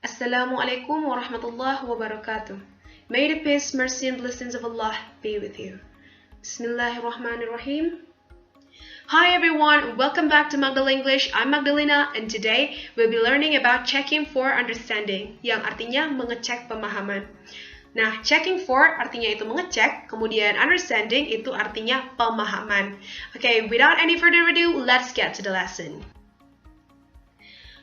Assalamualaikum warahmatullahi wabarakatuh. May the peace, mercy, and blessings of Allah be with you. Bismillahirrahmanirrahim. Hi everyone, welcome back to Magdal English. I'm Magdalena, and today we'll be learning about checking for understanding, yang artinya mengecek pemahaman. Nah, checking for artinya itu mengecek, kemudian understanding itu artinya pemahaman. Okay, without any further ado, let's get to the lesson.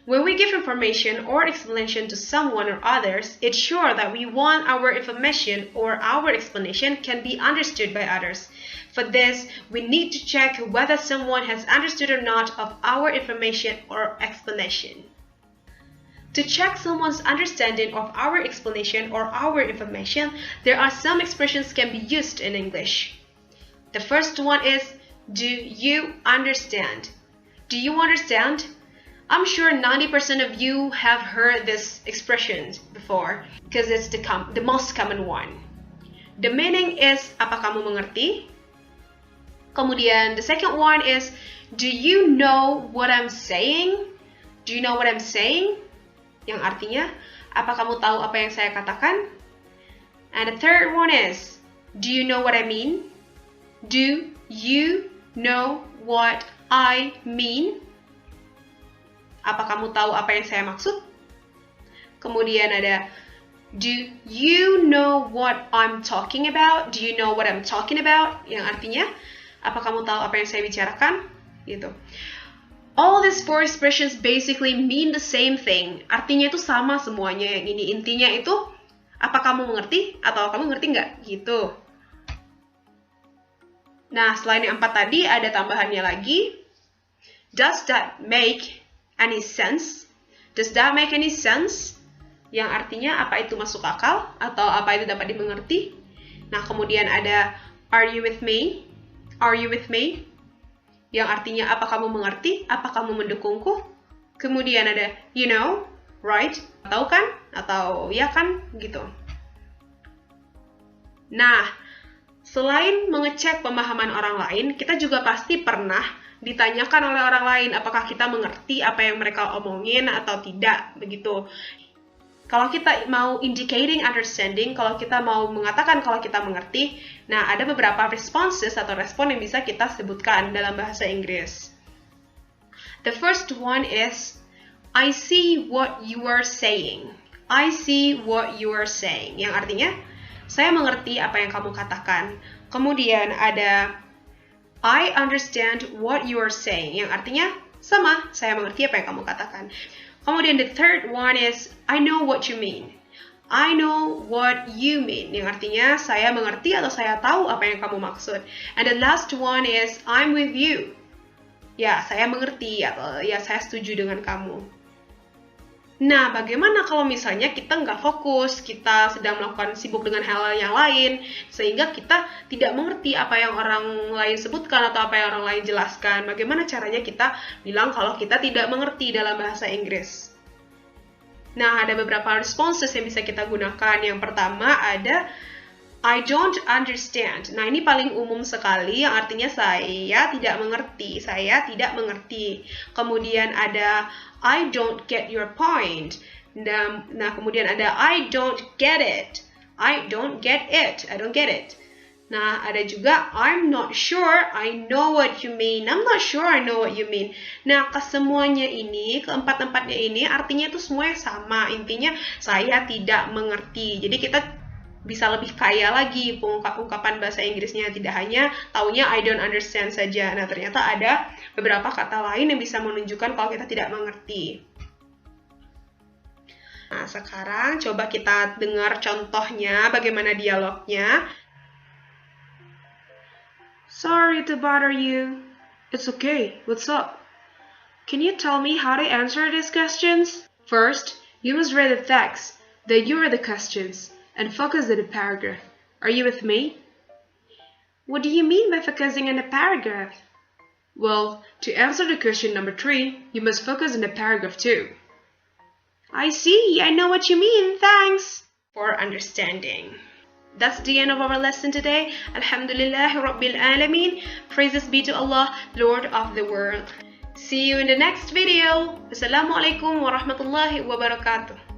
When we give information or explanation to someone or others, it's sure that we want our information or our explanation can be understood by others. For this, we need to check whether someone has understood or not of our information or explanation. To check someone's understanding of our explanation or our information, there are some expressions can be used in English. The first one is, do you understand? Do you understand? I'm sure 90% of you have heard this expression before because it's the most common one. The meaning is, apa kamu mengerti? Kemudian the second one is, do you know what I'm saying? Do you know what I'm saying? Yang artinya, apa kamu tahu apa yang saya katakan? And the third one is, do you know what I mean? Do you know what I mean? Apa kamu tahu apa yang saya maksud? Kemudian ada, do you know what I'm talking about? Do you know what I'm talking about? Yang artinya, apa kamu tahu apa yang saya bicarakan? Gitu. All these four expressions basically mean the same thing. Artinya itu sama semuanya. Yang ini intinya itu, apa kamu mengerti atau kamu ngerti nggak? Gitu. Nah, selain yang 4 tadi, ada tambahannya lagi. Does that make any sense? Does that make any sense? Yang artinya apa itu masuk akal atau apa itu dapat dimengerti. Nah, kemudian ada are you with me? Are you with me? Yang artinya apa kamu mengerti? Apa kamu mendukungku? Kemudian ada you know, right? Tahu kan? Atau ya kan? Gitu. Nah, selain mengecek pemahaman orang lain, kita juga pasti pernah ditanyakan oleh orang lain apakah kita mengerti apa yang mereka omongin atau tidak, begitu. Kalau kita mau indicating understanding, kalau kita mau mengatakan kalau kita mengerti, nah ada beberapa responses atau respon yang bisa kita sebutkan dalam bahasa Inggris. The first one is, I see what you are saying. I see what you are saying. Yang artinya, saya mengerti apa yang kamu katakan. Kemudian ada I understand what you are saying. Yang artinya, sama, saya mengerti apa yang kamu katakan. Kemudian the third one is, I know what you mean. I know what you mean. Yang artinya, saya mengerti atau saya tahu apa yang kamu maksud. And the last one is, I'm with you. Ya, saya mengerti atau ya saya setuju dengan kamu. Nah, bagaimana kalau misalnya kita nggak fokus, kita sedang melakukan sibuk dengan hal yang lain, sehingga kita tidak mengerti apa yang orang lain sebutkan atau apa yang orang lain jelaskan. Bagaimana caranya kita bilang kalau kita tidak mengerti dalam bahasa Inggris? Nah, ada beberapa responses yang bisa kita gunakan. Yang pertama ada I don't understand. Nah, ini paling umum sekali, yang artinya saya tidak mengerti. Saya tidak mengerti. Kemudian ada I don't get your point. Nah, kemudian ada I don't get it. I don't get it. I don't get it. Nah, ada juga I'm not sure I know what you mean. I'm not sure I know what you mean. Nah, kesemuanya ini, keempat-empatnya ini artinya itu semuanya sama. Intinya saya tidak mengerti. Jadi kita bisa lebih kaya lagi ungkapan bahasa Inggrisnya, tidak hanya taunya I don't understand saja. Nah, ternyata ada beberapa kata lain yang bisa menunjukkan kalau kita tidak mengerti. Nah, sekarang coba kita dengar contohnya, bagaimana dialognya. Sorry to bother you. It's okay, what's up? Can you tell me how to answer these questions? First, you must read the text, then you read the questions, and focus on the paragraph. Are you with me? What do you mean by focusing on the paragraph? Well, to answer the question number 3, you must focus on the paragraph too. I see, I know what you mean, thanks for understanding. That's the end of our lesson today. Alhamdulillah Rabbil Alameen. Praises be to Allah, Lord of the world. See you in the next video. Wassalamualaikum warahmatullahi wabarakatuh.